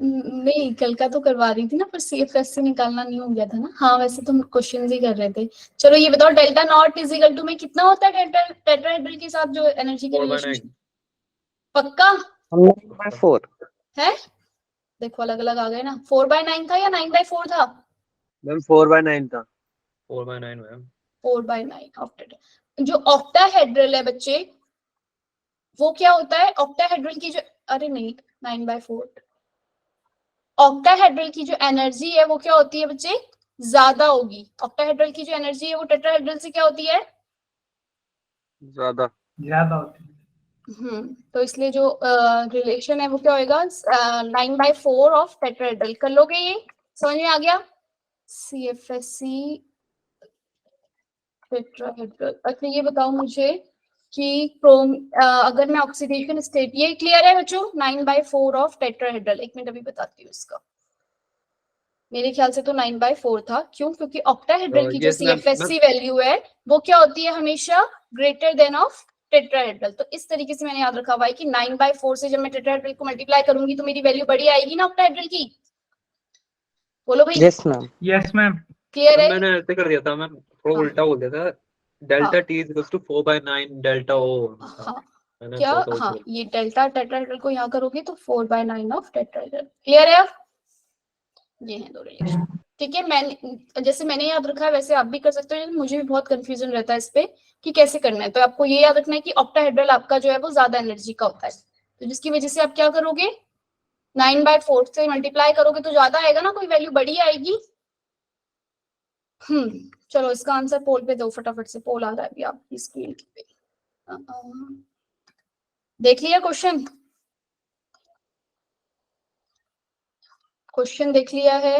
नहीं, कल का तो करवा रही थी ना, पर CFS से निकालना नहीं हो गया था ना। हाँ वैसे तो क्वेश्चन ही कर रहे थे। चलो ये बताओ, delta not is equal to में कितना होता है टेट्राहेड्रल के साथ जो एनर्जी के रिलेशनशिप? पक्का 9/4 है? देखो अलग अलग आ गए ना। 4/9 था या 9/4 था? मैम 4/9 था। 4/9 मैम। 4/9 ऑक्टेट। जो ऑक्टाहेड्रल है बच्चे, वो क्या होता है? ऑक्टाहेड्रल की जो, अरे नहीं 9/4, ऑक्टाहेड्रल की जो एनर्जी है वो क्या होती है बच्चे? ज्यादा होगी। ऑक्टाहेड्रल की जो एनर्जी है वो टेट्राहेड्रल से क्या होती है? ज्यादा होती है। तो इसलिए जो रिलेशन है वो क्या होगा? 9/4 ऑफ टेट्राहेड्रल। कर लोगे ये? समझ में आ गया? CFSC tetrahedral. अच्छा ये बताओ मुझे कि अगर मैं ऑक्सीडेशन स्टेट, ये क्लियर है बच्चों? 9/4 ऑफ टेट्राहेड्रल। एक मिनट अभी बताती हूँ इसका। मेरे ख्याल से तो 9/4 था। क्यों? क्योंकि ऑक्टाहेड्रल की जो yes, ma'am. CFSC वैल्यू है वो क्या होती है? हमेशा ग्रेटर देन ऑफ टेट्राहेड्रल। तो इस तरीके से मैंने याद रखा हुआ है कि 9/4 से जब मैं टेट्राहेड्रल को मल्टीप्लाई करूंगी तो मेरी वैल्यू बड़ी आएगी ना ऑक्टाहेड्रल की। बोलो भाई। Yes ma'am. Yes ma'am. Clear है? मैंने ऐसे कर दिया था मैम, थोड़ा हाँ। उल्टा बोल दिया था। Delta T is equal to 4/9 delta O। हाँ मैंने क्या? थोड़ा सा हाँ, उल्टा ये डेल्टा टेट्राहेड्रल को यहाँ करोगे तो 4/9 ऑफ टेट्राहेड्रल। क्लियर है? अब ये है दो रिलेशन। ठीक है, मैंने जैसे मैंने याद रखा है वैसे आप भी कर सकते हो। मुझे भी बहुत कंफ्यूजन रहता है इस पे कि कैसे करना है। तो आपको ये याद रखना है कि ऑक्टाहेड्रल आपका जो है वो ज्यादा एनर्जी का होता है, तो जिसकी वजह से आप क्या करोगे? 9/4 से मल्टीप्लाई करोगे तो ज्यादा आएगा ना, कोई वैल्यू बड़ी आएगी। चलो इसका आंसर पोल पे दो फटाफट से। पोल आ रहा है अभी आपकी स्क्रीन पे। देख लिया क्वेश्चन? क्वेश्चन देख लिया है?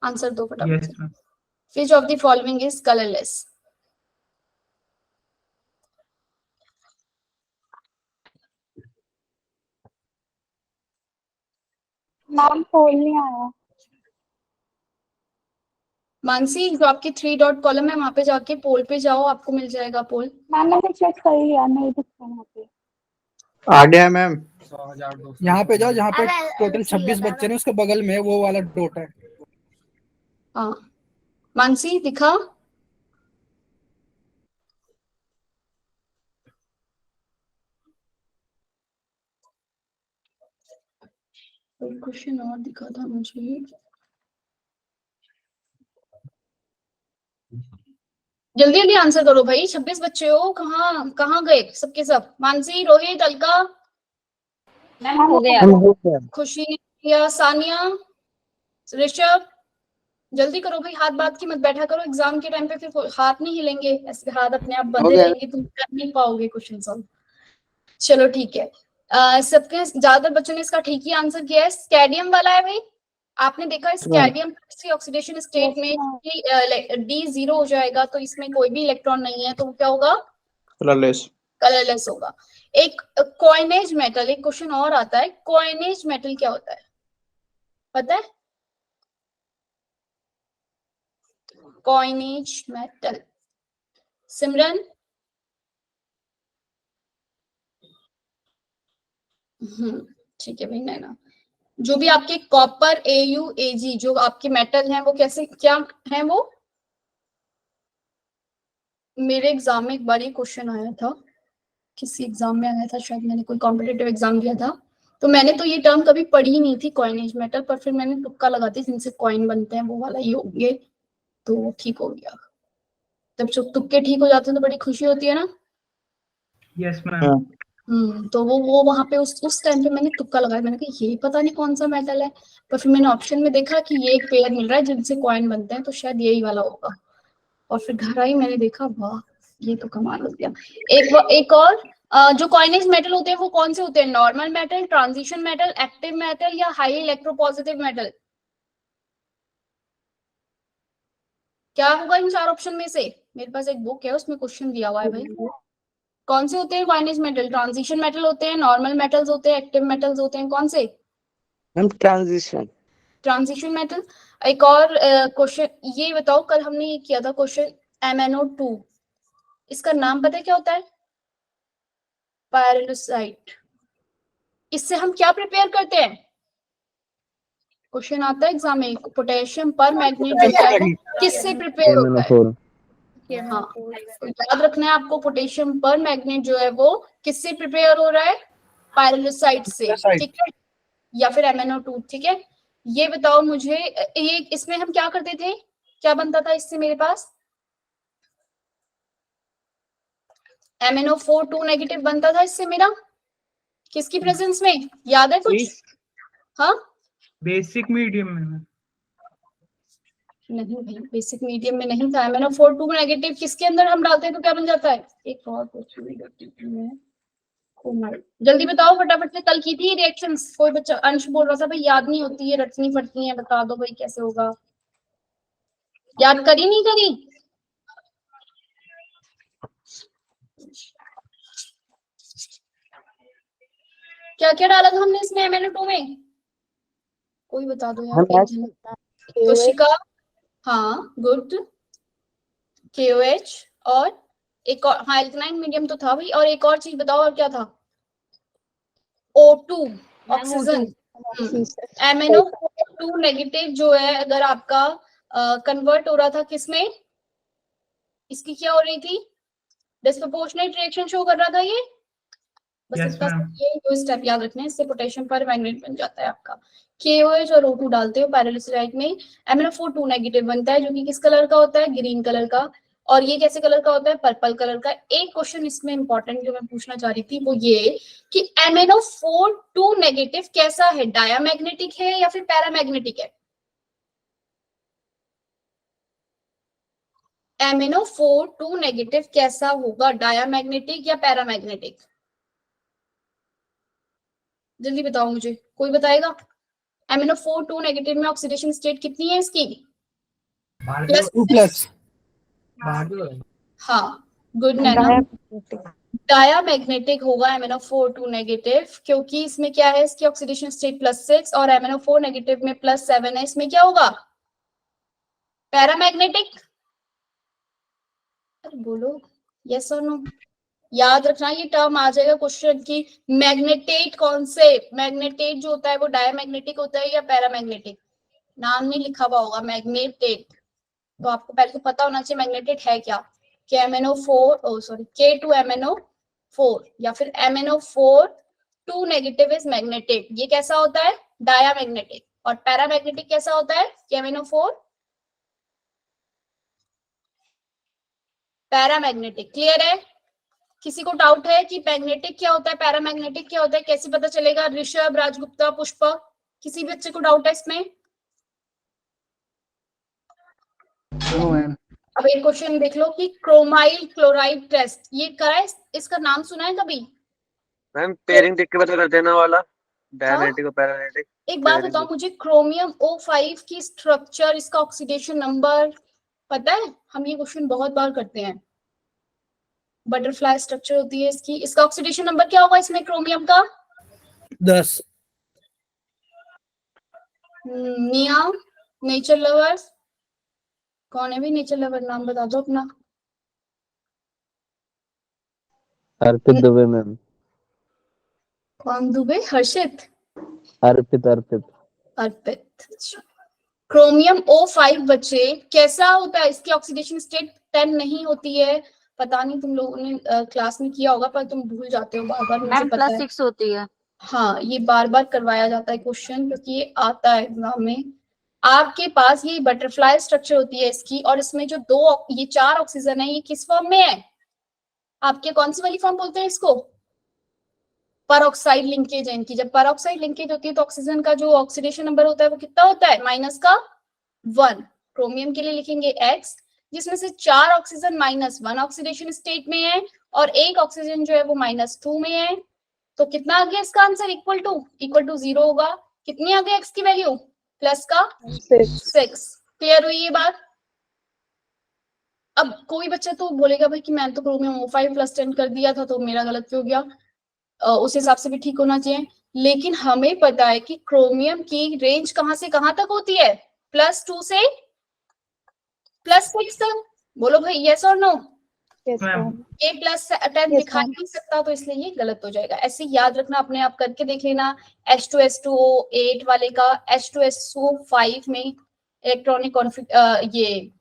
आंसर दो फटाफट से। Which of the following is colorless? Ma'am poll नहीं आया। मानसी, जो आपकी 3 डॉट कॉलम है वहां पे जाके पोल पे जाओ, आपको मिल जाएगा पोल। मैम मैंने चेक कर लिया, नहीं दिख रहा यहाँ पे। आ गया मैम। यहाँ पे जाओ, जहाँ पे टोटल 26 बच्चे ने उसके बगल में वो वाला डॉट है। हाँ मानसी दिखा। क्वेश्चन और दिखा था मुझे। जल्दी जल्दी आंसर करो भाई, 26 बच्चे हो, कहाँ कहाँ गए सबके सब? मानसी, रोहित, अलका, मैम हो गया। खुशी या सानिया, ऋषभ, जल्दी करो भाई। हाथ बात की मत बैठा करो, एग्जाम के टाइम पे फिर हाथ नहीं हिलेंगे, ऐसे हाथ अपने आप बंधे रहेंगे, तुम कर नहीं पाओगे क्वेश्चन सॉल्व। चलो ठीक है। सबके ज्यादातर बच्चों ने इसका ठीक ही आंसर किया है। स्कैडियम वाला है भाई। आपने देखा स्कैडियम की ऑक्सीडेशन स्टेट में D0 हो जाएगा, तो इसमें कोई भी इलेक्ट्रॉन नहीं है, तो क्या होगा? कलरलेस होगा। एक कॉइनेज मेटल, एक क्वेश्चन और आता है, कॉइनेज मेटल क्या होता है पता है? कॉइनेज मेटल, सिमरन? ठीक है भाई। नैना, जो भी आपके कॉपर, AU, AG जो आपके मेटल हैं वो कैसे क्या है? वो मेरे एग्जाम में एक बार ये क्वेश्चन आया था, किसी एग्जाम में आया था शायद, मैंने कोई कॉम्पिटिटिव एग्जाम दिया था, तो मैंने तो ये टर्म कभी पढ़ी नहीं थी कॉइनेज मेटल, पर फिर मैंने तुक्का लगाती जिनसे कॉइन बनते हैं वो वाला ही होंगे, तो ठीक हो गया। जब तुक्के ठीक हो जाते हैं तो बड़ी खुशी होती है ना। Yes ma'am. तो वो वहां पे उस टाइम पे मैंने तुक्का लगाया, मैंने कहा ये पता नहीं कौन सा मेटल है, पर फिर मैंने ऑप्शन में देखा कि ये एक पेयर मिल रहा है जिनसे कॉइन बनते हैं, तो शायद यही वाला होगा। और फिर घर आई, मैंने देखा, वाह ये तो कमाल हो गया। एक और जो कॉइनेज मेटल होते हैं वो कौन से होते हैं? Normal metal, transition metal, active metal या हाई इलेक्ट्रोपॉजिटिव मेटल? क्या होगा इन चार ऑप्शन में से? मेरे पास एक बुक है उसमें क्वेश्चन दिया हुआ है भाई। कौन से होते हैं कॉइनेज मेटल? ट्रांजिशन मेटल होते हैं, नॉर्मल मेटल्स होते हैं, एक्टिव मेटल्स होते हैं, कौन से? Ma'am transition metal. एक और क्वेश्चन ये बताओ, कल हमने ये किया था क्वेश्चन MnO2, इसका नाम पता है क्या होता है? पायरोलुसाइट। इससे हम क्या प्रिपेयर करते हैं? क्वेश्चन आता है एग्जाम में, पोटेशियम पर मैग्नेट जो है वो किससे प्रिपेयर होता है? हाँ, तो याद रखना है आपको, पोटेशियम पर मैग्नेट जो है वो किससे प्रिपेयर हो रहा है? पायरोलसाइट से, ठीक है, या फिर MnO2, ठीक है। ये बताओ मुझे, ये इसमें हम क्या करते थे, क्या बनता था इससे मेरे पास? MnO4 2 नेगेटिव बनता था इससे मेरा, किसकी प्रेजेंस में, याद है कुछ? हाँ, बेसिक मीडियम में नहीं भाई, बेसिक मीडियम में नहीं था। MnO4 2 नेगेटिव किसके अंदर हम डालते हैं तो क्या बन जाता है? एक और जल्दी बताओ फटाफट से, कल की थी रिएक्शंस, कोई बच्चा अंश बोल रहा था भाई याद नहीं होती है, रटनी पड़ती है, बता दो भाई कैसे होगा, याद करी नहीं करी? क्या क्या डाला था हमने इसमें MnO2 में, कोई बता दो यार। तोशिका, हाँ गुड, KOH, और एक और, हाँ एल्कलाइन मीडियम तो था भाई, और एक और चीज बताओ, और क्या था? O2 oxygen. MnO2 नेगेटिव जो है अगर आपका कन्वर्ट हो रहा था किसमें, इसकी क्या हो रही थी? डिस्प्रोपोर्शनेट रिएक्शन शो कर रहा था ये, बस Yes, इसका ma'am. ये दो स्टेप याद रखने हैं, इससे पोटेशियम पर मैग्नेट बन जाता है आपका। KOH और O2 डालते हो पैरेलसाइट में, MnO4 2 नेगेटिव बनता है, जो कि किस कलर का होता है? ग्रीन कलर का। और ये कैसे कलर का होता है? पर्पल कलर का। एक क्वेश्चन इसमें इंपॉर्टेंट जो मैं पूछना चाह रही थी वो ये कि MnO4 2 नेगेटिव कैसा है, डायामैग्नेटिक है या फिर पैरामैग्नेटिक है? MnO4 2 नेगेटिव कैसा होगा, डायामैग्नेटिक या पैरामैग्नेटिक? जल्दी बताओ मुझे, कोई बताएगा? MnO4 2 नेगेटिव में ऑक्सीडेशन स्टेट कितनी है इसकी? +2। हाँ गुड नैना, डायामैग्नेटिक होगा MnO4 2 नेगेटिव, क्योंकि इसमें क्या है, इसकी ऑक्सीडेशन स्टेट +6 और MnO4 नेगेटिव में +7 है, इसमें क्या होगा? पैरामैग्नेटिक। अरे बोलो यस और नो, याद रखना ये टर्म आ जाएगा क्वेश्चन की। मैग्नेटेट कौन से, मैग्नेटेट जो होता है वो डायामैग्नेटिक होता है या पैरामैग्नेटिक? नाम नहीं लिखा हुआ होगा मैग्नेटेट, तो आपको पहले तो पता होना चाहिए मैग्नेटेट है क्या। K2MnO4 या फिर MnO4 2 नेगेटिव इज मैग्नेटेट, ये कैसा होता है? डायामैग्नेटिक। और पैरामैग्नेटिक कैसा होता है? MnO4 paramagnetic. क्लियर है? किसी को डाउट है कि मैग्नेटिक क्या होता है, पैरामैग्नेटिक क्या होता है, कैसे पता चलेगा? ऋषभ, राजगुप्ता, पुष्पा, किसी बच्चे को डाउट है इसमें? अब एक क्वेश्चन देख लो कि क्रोमाइल क्लोराइड टेस्ट, ये करा है, इसका नाम सुना है कभी? मैम पेयरिंग देख के पता कर देना वाला, डायमैग्नेटिक और पैरामैग्नेटिक। एक बात बताओ मुझे, क्रोमियम O5 की स्ट्रक्चर, इसका ऑक्सीडेशन नंबर पता है? हम ये क्वेश्चन बहुत बार करते हैं, बटरफ्लाई स्ट्रक्चर होती है इसकी, इसका ऑक्सीडेशन नंबर क्या होगा इसमें क्रोमियम का? 10। निया, नेचर लवर्स, कौन है भी नेचर लवर, नाम बता दो अपना। अर्पित दुबे मैम। कौन दुबे? हर्षित? अर्पित अर्पित अर्पित। क्रोमियम O5 बच्चे कैसा होता है, इसकी ऑक्सीडेशन स्टेट 10 नहीं होती है, पता नहीं तुम लोगों ने क्लास में किया होगा पर तुम भूल जाते हो बार बार, मुझे पता है। +6 होती है। हाँ ये बार बार करवाया जाता है क्वेश्चन, क्योंकि ये आता है एग्जाम में। आपके पास ये बटरफ्लाई स्ट्रक्चर होती है इसकी, और इसमें जो ये 4 ऑक्सीजन है, ये किस फॉर्म में है आपके? कौन सी वाली फॉर्म बोलते हैं इसको? परऑक्साइड लिंकेज है इनकी। जब परऑक्साइड लिंकेज होती है तो ऑक्सीजन का जो ऑक्सीडेशन नंबर होता है वो कितना होता है? -1। क्रोमियम के लिए लिखेंगे X, जिसमें से 4 ऑक्सीजन -1 ऑक्सीडेशन स्टेट में है और 1 ऑक्सीजन जो है वो -2 में है। तो कितना आ गया इसका आंसर? इक्वल टू 0 होगा। कितनी आ गई X की वैल्यू? +6। क्लियर हुई ये बात? अब कोई बच्चा तो बोलेगा भाई कि मैंने तो क्रोमियम O5 +10 कर दिया था तो मेरा गलत क्यों गया? उस हिसाब से भी ठीक होना चाहिए, लेकिन हमें पता है कि क्रोमियम की रेंज कहां से कहां तक होती है? +2 से +6 तक। बोलो भाई यस और no? Yes, ma'am. ma'am. A plus 10 Yes, दिखा ma'am. नहीं सकता, तो इसलिए ये गलत हो जाएगा। ऐसे याद रखना, अपने आप करके देख लेना। H2S2O 8 वाले का H2SO 5 में इलेक्ट्रॉनिक ये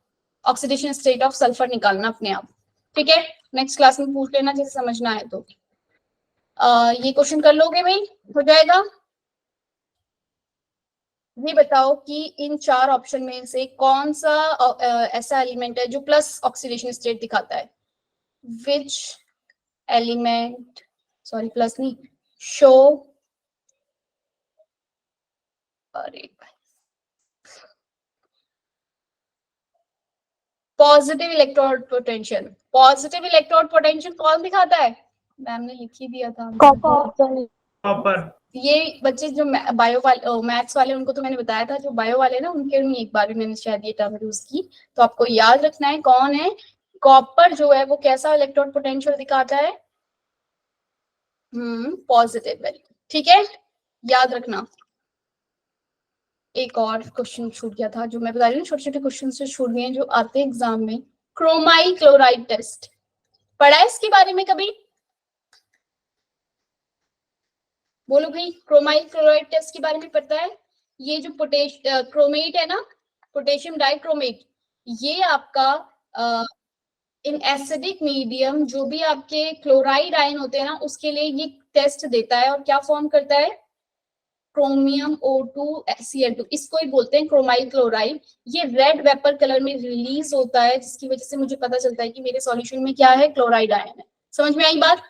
ऑक्सीडेशन स्टेट ऑफ सल्फर निकालना अपने आप। ठीक है, नेक्स्ट क्लास में पूछ लेना जैसे समझना है तो। ये क्वेश्चन कर लोगे भाई, हो जाएगा। ये बताओ कि इन 4 ऑप्शन में से कौन सा ऐसा एलिमेंट है जो प्लस ऑक्सीडेशन स्टेट दिखाता है। विच एलिमेंट, सॉरी प्लस नहीं, शो, अरे positive electrode potential. Positive electrode potential कौन दिखाता है? मैम ने लिख ही दिया था। Copper. कॉपर। ये बच्चे जो बायो वाले, मैथ्स वाले, उनको तो मैंने बताया था। जो बायो वाले ना, उनके में एक बार भी मैंने शायद ये टर्म यूज की, तो आपको याद रखना है कौन है। कॉपर जो है वो कैसा इलेक्ट्रोड पोटेंशियल दिखाता है? Positive value. ठीक है, याद रखना। एक और क्वेश्चन छूट गया था, जो मैं बता रही हूँ, छोटे छोटे क्वेश्चन से छूट गए जो आते हैं एग्जाम में। क्रोमाइल क्लोराइड टेस्ट पढ़ा है इसके बारे में कभी? बोलो भाई, क्रोमाइल क्लोराइड टेस्ट के बारे में पता है? ये जो क्रोमेट है ना, पोटेशियम डाइक्रोमेट, ये आपका इन एसिडिक मीडियम जो भी आपके क्लोराइड आयन होते हैं ना, उसके लिए ये टेस्ट देता है। और क्या फॉर्म करता है? क्रोमियम O2Cl2, इसको ही बोलते हैं क्रोमाइल क्लोराइड। ये रेड वेपर कलर में रिलीज होता है, जिसकी वजह से मुझे पता चलता है कि मेरे सॉल्यूशन में क्या है, क्लोराइड आयन है। समझ में आई बात?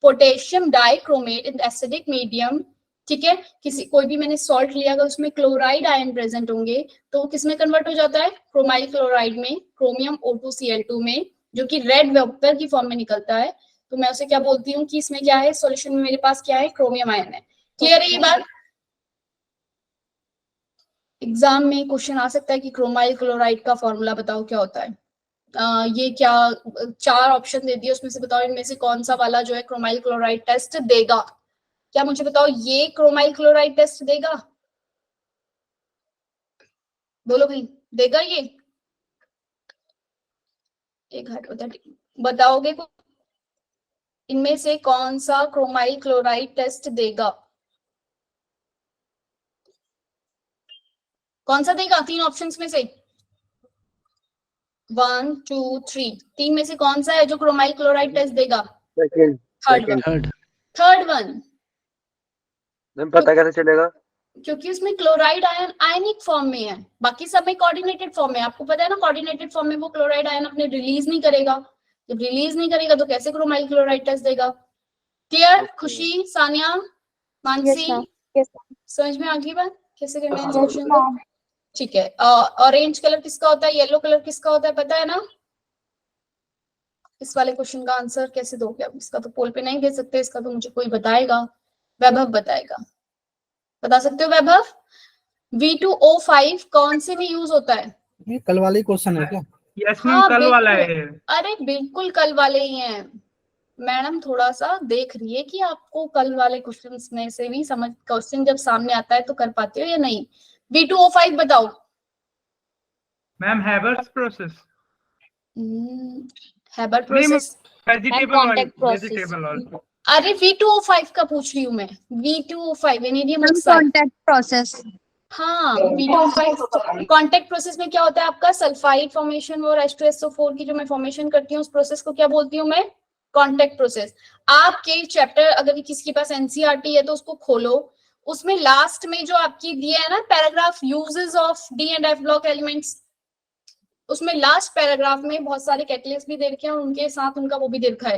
Potassium dichromate in acidic medium, ठीक है। कोई भी मैंने सॉल्ट लिया, अगर उसमें क्लोराइड आयन प्रेजेंट होंगे तो वो किस में कन्वर्ट हो जाता है? क्रोमाइल क्लोराइड में, क्रोमियम O2Cl2 में, जो कि रेड वेपर की फॉर्म में निकलता है। तो मैं उसे क्या बोलती हूँ कि इसमें क्या है, सॉल्यूशन में मेरे पास क्या है, क्रोमियम आयन है। क्लियर है ये बात? एग्जाम में क्वेश्चन आ सकता है कि क्रोमाइल क्लोराइड का फॉर्मूला बताओ क्या होता है। ये क्या 4 ऑप्शन दे दिए, उसमें से बताओ इनमें से कौन सा वाला जो है क्रोमाइल क्लोराइड टेस्ट देगा। क्या मुझे बताओ, ये क्रोमाइल क्लोराइड टेस्ट देगा? बोलो भाई, देगा ये? एक हाइड्रोथेटिक बताओगे को, इनमें से कौन सा क्रोमाइल क्लोराइड टेस्ट देगा? कौन सा देगा 3 ऑप्शंस में से? 1 2 3, 3 में से कौन सा है जो क्रोमाइल क्लोराइड टेस्ट देगा? Third one. मैम पता कैसे चलेगा? क्योंकि उसमें क्लोराइड आयन आयनिक फॉर्म में है, बाकी सब में कोऑर्डिनेटेड फॉर्म में। आपको पता है ना, कोऑर्डिनेटेड फॉर्म में वो क्लोराइड आयन अपने रिलीज नहीं करेगा। जब रिलीज नहीं करेगा तो कैसे क्रोमाइल क्लोराइड टेस्ट देगा? क्लियर? खुशी, सानिया, मानसी, Yes, समझ में आ गई बात कैसे करना है yes, क्वेश्चन? ma'am. ठीक है। ऑरेंज कलर किसका होता है, येलो कलर किसका होता है, पता है ना? इस वाले क्वेश्चन का आंसर कैसे दोगे? अब इसका तो पोल पे नहीं दे सकते, इसका तो मुझे कोई बताएगा, वैभव बताएगा। बता सकते हो वैभव? V2O5 कौन से में यूज होता है? ये कल वाले क्वेश्चन है क्या? यस मैम, हाँ, कल वाला बिल्कुल। है। अरे बिल्कुल कल वाले ही हैं। मैडम थोड़ा सा देख रही है कि आपको कल वाले क्वेश्चंस में से भी समझ, क्वेश्चन जब सामने आता है तो कर पाते हो या नहीं। V2O5 बताओ। मैम हैबर्स प्रोसेस, हैबर नहीं, process. Vegetable oil, contact process. Vegetable oil. अरे V2O5 का पूछ रही हूँ मैं। V2O5 vanadium oxide. Contact process. हाँ, V2O5 कांटेक्ट प्रोसेस में क्या होता है आपका? सल्फाइड फॉर्मेशन और H2SO4 की जो मैं फॉर्मेशन करती हूँ, उस प्रोसेस को क्या बोलती हूँ मैं? Contact process. आपके चैप्टर, अगर किसी के पास NCERT है तो उसको खोलो, उसमें लास्ट में जो आपकी दिया है ना paragraph, uses of D and F block elements, उसमें लास्ट पैराग्राफ में बहुत सारे कैटलिस्ट भी दे रखे हैं और उनके साथ उनका वो भी दे रखा है।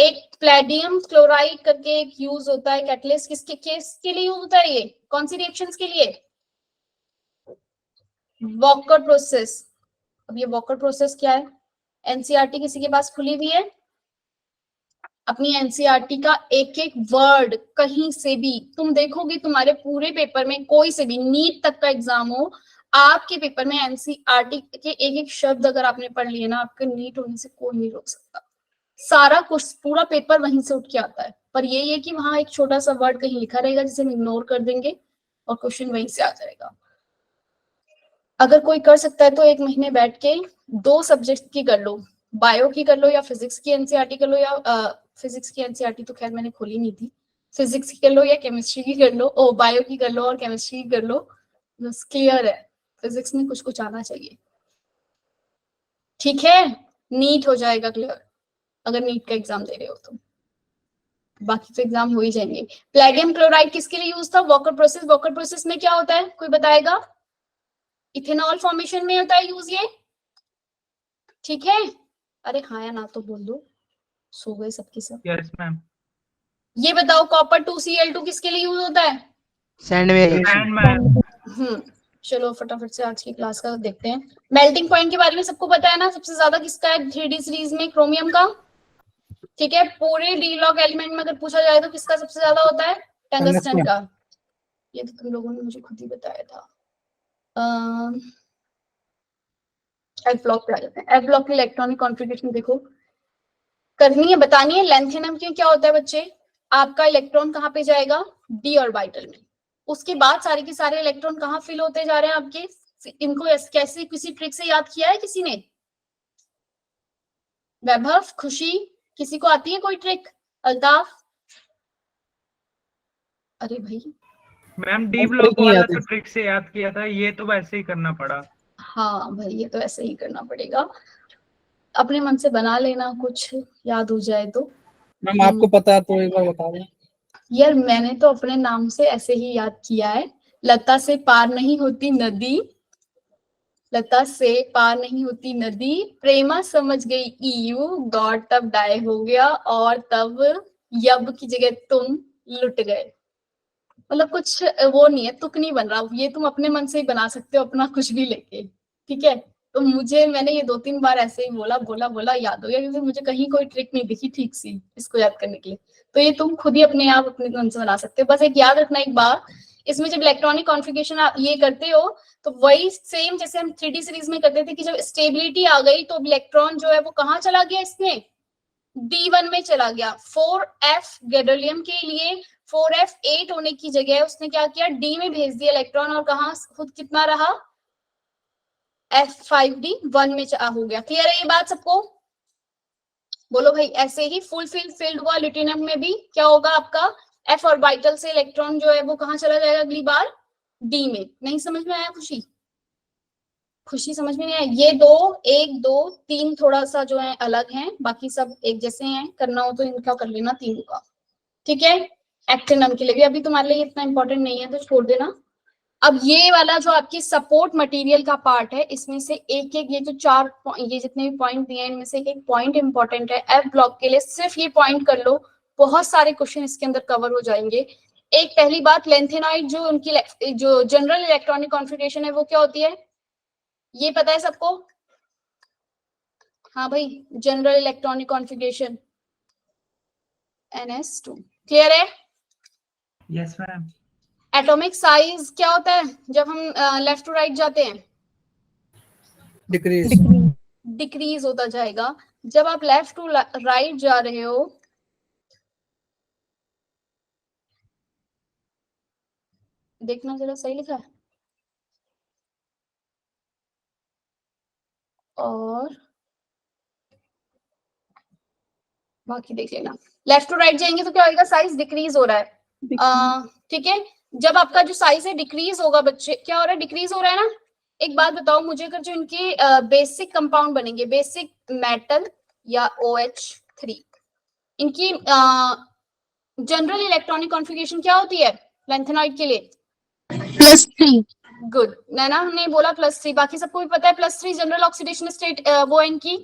एक प्लेडियम क्लोराइड करके एक यूज होता है कैटलिस्ट, किसके केस के लिए यूज होता है? ये कौन सी रिएक्शंस के लिए? Walker process. अब ये वॉकर प्रोसेस क्या है? एनसीईआरटी किसी के पास खुली हुई है? अपनी एनसीईआरटी का एक एक वर्ड कहीं से भी तुम देखोगे, तुम्हारे पूरे पेपर में कोई से भी, नीट तक का एग्जाम हो, आपके पेपर में एनसीईआरटी के एक एक शब्द अगर आपने पढ़ लिए ना, आपके नीट होने से कोई नहीं रोक सकता। सारा कुछ, पूरा पेपर वहीं से उठ के आता है। पर यही है कि वहां एक छोटा सा वर्ड कहीं लिखा रहेगा जिसे हम इग्नोर कर देंगे और क्वेश्चन वहीं से आ जाएगा। अगर कोई कर सकता है तो 1 महीने बैठ के 2 सब्जेक्ट की कर लो, बायो की कर लो या फिजिक्स की एनसीईआरटी कर लो, या फिजिक्स की एनसीईआरटी तो खैर मैंने खोली नहीं थी, फिजिक्स की कर लो या केमिस्ट्री की कर लो, ओ बायो की कर लो और केमिस्ट्री की कर लो, बस क्लियर है। फिजिक्स में कुछ कुछ आना चाहिए, ठीक है, नीट हो जाएगा क्लियर अगर नीट का एग्जाम दे रहे हो तो, बाकी तो एग्जाम हो ही जाएंगे। प्लेडियम क्लोराइड किसके लिए यूज था? Walker process. वॉकर प्रोसेस में क्या होता है, कोई बताएगा? इथेनॉल फॉर्मेशन में होता है यूज ये, ठीक है। अरे हाँ या ना तो बोल दो, सो गए सबके सब। Yes, ma'am. ये बताओ कॉपर 2Cl2 किसके लिए यूज होता है? And ma'am. चलो फटाफट से आज की क्लास का देखते हैं। मेल्टिंग पॉइंट के बारे में सबको पता है ना, सबसे ज्यादा किसका है 3D सीरीज में? क्रोमियम का, ठीक है। पूरे डी लॉग एलिमेंट में अगर पूछा जाए तो किसका सबसे ज्यादा होता है? टंगस्टन का। ये तो तुम लोगों ने मुझे खुद ही बताया था। एफ ब्लॉक पे आ जाते हैं। एफ ब्लॉक की इलेक्ट्रॉनिक कॉन्फ़िगरेशन देखो, करनी है, बतानी है। लेंथेनम के क्या होता है बच्चे? आपका इलेक्ट्रॉन कहाँ पे जाएगा? डी ऑर्बिटल में। उसके बाद सारे के सारे इलेक्ट्रॉन कहाँ फिल होते जा रहे हैं आपके? इनको कैसे किसी ट्रिक से याद किया है किसी ने? वैभव, खुशी, किसी को आती है कोई ट्रिक? अल्ताफ? अरे भाई मैम डी ब्लॉक वाला तो ट्रिक से याद किया था, ये तो वैसे ही करना पड़ा। हाँ भाई ये तो ऐसे ही करना पड़ेगा, अपने मन से बना लेना, कुछ याद हो जाए तो। मैम आपको पता है तो एक बार बता दें। यार मैंने तो अपने नाम से ऐसे ही याद किया है। लता से पार नहीं होती नदी, लता से पार नहीं होती नदी, प्रेमा समझ गई ईयू, गॉड तब डाई हो गया और तब यब की जगह तुम लुट गए। मतलब कुछ वो नहीं है, तुक नहीं बन रहा, ये तुम अपने मन से ही बना सकते हो अपना कुछ भी लेके, ठीक है। तो मैंने ये 2-3 बार ऐसे ही बोला याद हो गया, क्योंकि मुझे कहीं कोई ट्रिक नहीं दिखी ठीक सी इसको याद करने के लिए। तो ये तुम खुद ही अपने आप अपने मन से बना सकते हो। बस एक याद रखना एक बार, इसमें जब इलेक्ट्रॉनिक कॉन्फ़िगरेशन आप ये करते हो तो वही सेम जैसे हम 3D सीरीज में करते थे कि जब स्टेबिलिटी आ गई तो इलेक्ट्रॉन जो है वो कहाँ चला गया? इसमें D1 में चला गया। 4f गैडोलियम के लिए 4f 8 होने की जगह उसने क्या किया? D में भेज दिया इलेक्ट्रॉन, और कहाँ खुद कितना रहा? F5D 1 में हो गया। क्लियर है ये बात सबको? बोलो भाई। ऐसे ही फुल फील्ड हुआ ल्यूटेनियम में भी, क्या होगा आपका? F ऑर्बिटल से इलेक्ट्रॉन जो है वो कहाँ चला जाएगा अगली बार? D में। नहीं समझ में आया खुशी? खुशी समझ में नहीं आया? ये 1 2 3 थोड़ा सा जो है अलग हैं, बाकी सब एक जैसे हैं। करना हो तो इनका कर लेना तीनों का, ठीक है। एक्टिनम के लिए भी अभी तुम्हारे लिए इतना इंपॉर्टेंट नहीं है तो छोड़ देना। अब ये वाला जो आपकी सपोर्ट मटेरियल का पार्ट है, इसमें से एक ये जो 4 ये जितने भी पॉइंट दिए हैं इनमें से एक पॉइंट इंपॉर्टेंट है एफ ब्लॉक के लिए, सिर्फ ये पॉइंट कर लो, बहुत सारे क्वेश्चन इसके अंदर कवर हो जाएंगे। एक पहली बात, लेंथेनाइड जो उनकी जो जनरल इलेक्ट्रॉनिक कॉन्फ़िगरेशन है वो क्या होती है? ये पता है सबको? हाँ भाई, general electronic configuration NS2, clear है? Yes ma'am. एटॉमिक साइज क्या होता है जब हम लेफ्ट टू राइट जाते हैं? डिक्रीज होता जाएगा। जब आप लेफ्ट टू राइट जा रहे हो देखना जरा सही लिखा है, और बाकी देख लेना। लेफ्ट टू राइट जाएंगे तो क्या होगा? साइज डिक्रीज हो रहा है, ठीक है। जब आपका जो साइज है डिक्रीज होगा बच्चे, क्या हो रहा है? डिक्रीज हो रहा है ना। एक बात बताओ मुझे, अगर जो इनके बेसिक कंपाउंड बनेंगे, बेसिक मेटल या OH3, इनकी जनरल इलेक्ट्रॉनिक कॉन्फ़िगरेशन क्या होती है लेंथेनाइड के लिए? +3। गुड, नैना हमने बोला +3, बाकी सबको भी पता है +3 जनरल ऑक्सीडेशन स्टेट, वो है इनकी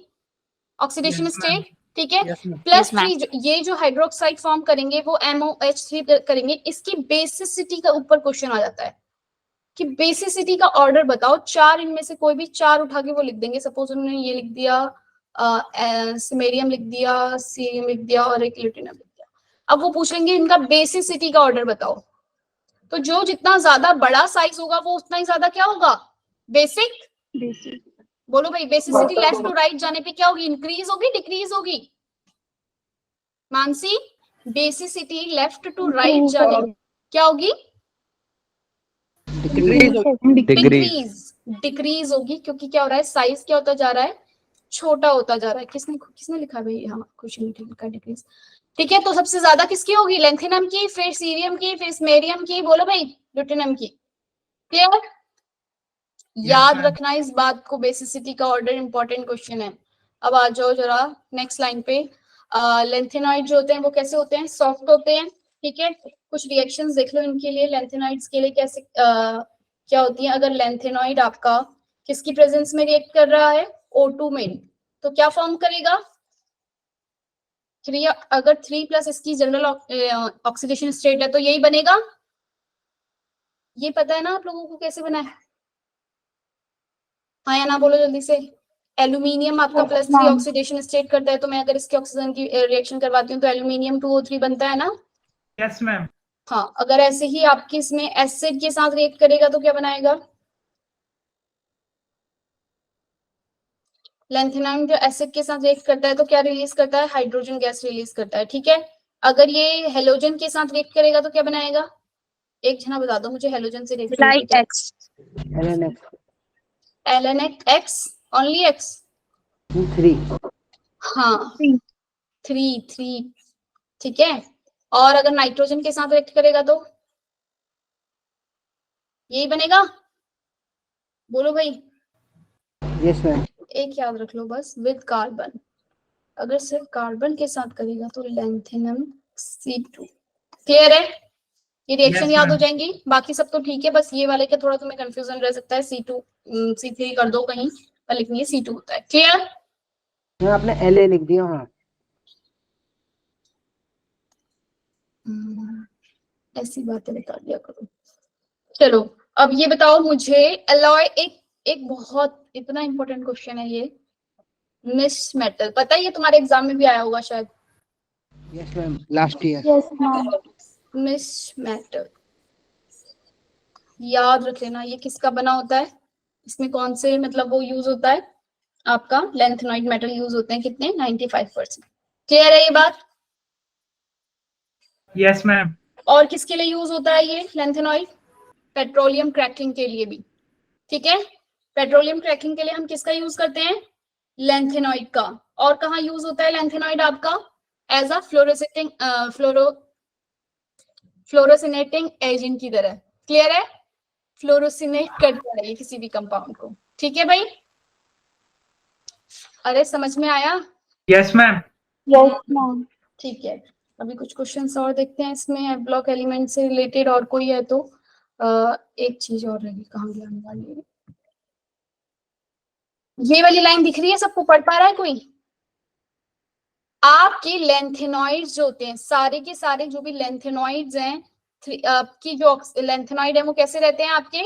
ऑक्सीडेशन स्टेट, ठीक है। +3 ये जो हाइड्रोक्साइड फॉर्म करेंगे वो MOH3 करेंगे। इसकी बेसिसिटी का ऊपर क्वेश्चन आ जाता है कि बेसिसिटी का ऑर्डर बताओ। 4 इनमें से कोई भी 4 उठा के वो लिख देंगे। सपोज उन्होंने ये लिख दिया, सिमेरियम लिख दिया, सीरियम लिख दिया और एक ल्यूटेनियम लिख दिया। अब वो पूछेंगे इनका बेसिसिटी का ऑर्डर बताओ, तो जो जितना ज्यादा बड़ा साइज होगा वो उतना ही ज्यादा क्या होगा? बेसिक। बोलो भाई, बेसिसिटी लेफ्ट टू राइट जाने पे क्या होगी? इंक्रीज होगी, डिक्रीज होगी? Mansi, basicity left to right जाने क्या होगी? डिक्रीज होगी, क्योंकि क्या हो रहा है? साइज क्या होता जा रहा है? छोटा होता जा रहा है। किसने किसने लिखा भाई? हाँ, क्वेश्चन का डिक्रीज। ठीक है, तो सबसे ज्यादा किसकी होगी? लेंथिनम की, फिर सीरियम की, फिर स्मेरियम की, बोलो भाई, ल्यूटिनम की। क्लियर? याद ma'am. रखना इस बात को, बेसिसिटी का ऑर्डर इंपॉर्टेंट क्वेश्चन है। अब आ जाओ जरा नेक्स्ट लाइन पे। लेंथेनॉइड जो होते हैं वो कैसे होते हैं? सॉफ्ट होते हैं। ठीक है, कुछ रिएक्शंस देख लो इनके लिए, लेंथेनॉइड्स के लिए कैसे क्या होती है। अगर लेंथेनॉइड आपका किसकी प्रेजेंस में रिएक्ट कर रहा है? O2 में, तो क्या फॉर्म करेगा? 3, अगर 3 प्लस इसकी जनरल ऑक्सीडेशन स्टेट है तो यही बनेगा। ये पता है ना आप लोगों को कैसे बना है? हाँ या ना बोलो जल्दी से। एल्यूमिनियम आपका +3 ऑक्सीडेशन स्टेट करता है, तो मैं अगर इसके ऑक्सीजन की रिएक्शन करवाती हूँ तो एल्यूमिनियम 2O3 बनता है ना। Yes ma'am. हाँ, अगर ऐसे ही आपकी इसमें एसिड के साथ रिएक्ट करेगा तो क्या बनाएगा? लेंथेनाइड जो एसिड के साथ रिएक्ट करता है तो क्या रिलीज करता है? हाइड्रोजन गैस रिलीज करता है। ठीक है, अगर ये हेलोजन के साथ रिएक्ट करेगा तो क्या बनाएगा? एक जना बता दो मुझे, हेलोजन से react light x LNX, only X। 3 हाँ, 3 ठीक है। और अगर नाइट्रोजन के साथ रिएक्ट करेगा तो यही बनेगा। बोलो भाई। Yes ma'am. एक याद रख लो बस, विद कार्बन। अगर सिर्फ कार्बन के साथ करेगा तो लेंथेनम C2। क्लियर है? ये रिएक्शन Yes, याद हो ma'am. जाएंगी, बाकी सब तो ठीक है, बस ये वाले का थोड़ा तुम्हें कंफ्यूजन रह सकता है। C2 C3 कर दो कहीं पर, लिखनी है C2 होता है। क्लियर? आपने LA लिख दिया। हाँ, ऐसी बातें बता दिया करो। चलो, अब ये बताओ मुझे, एलॉय, एक बहुत इतना इंपॉर्टेंट क्वेश्चन है ये। मिस मेटल, पता है ये तुम्हारे एग्जाम में भी आया होगा शायद। Yes ma'am, last year. Yes ma'am misch metal याद रख लेना, ये किसका बना होता है? इसमें कौन से मतलब वो यूज होता है? आपका लेंथेनॉइड मेटल यूज होते हैं कितने? 95%। क्लियर है ये बात? Yes ma'am. और किसके लिए यूज होता है ये लेंथेनॉइड? पेट्रोलियम क्रैकिंग के लिए भी। ठीक है, पेट्रोलियम क्रैकिंग के लिए हम किसका यूज करते हैं? लेंथेनॉइड का। और कहाँ यूज होता है लेंथेनॉइड आपका? एज अ फ्लोरोसिनेटिंग एजेंट की तरह। क्लियर है? फ्लोरोसिनेट करता है ये किसी भी कंपाउंड को। ठीक है भाई? अरे समझ में आया? Yes ma'am. यस मैम ठीक है, अभी कुछ क्वेश्चंस और देखते हैं इसमें ब्लॉक एलिमेंट से रिलेटेड, और कोई है तो एक चीज और रहेगी, कहाँ गया वाली है? ये वाली लाइन दिख रही है सबको? पढ़ पा रहा है कोई? आपके लेंथेनॉइड्स जो होते हैं, सारे के सारे जो भी लेंथेनॉइड्स हैं, आपकी जो लेंथेनॉइड है वो कैसे रहते हैं आपके?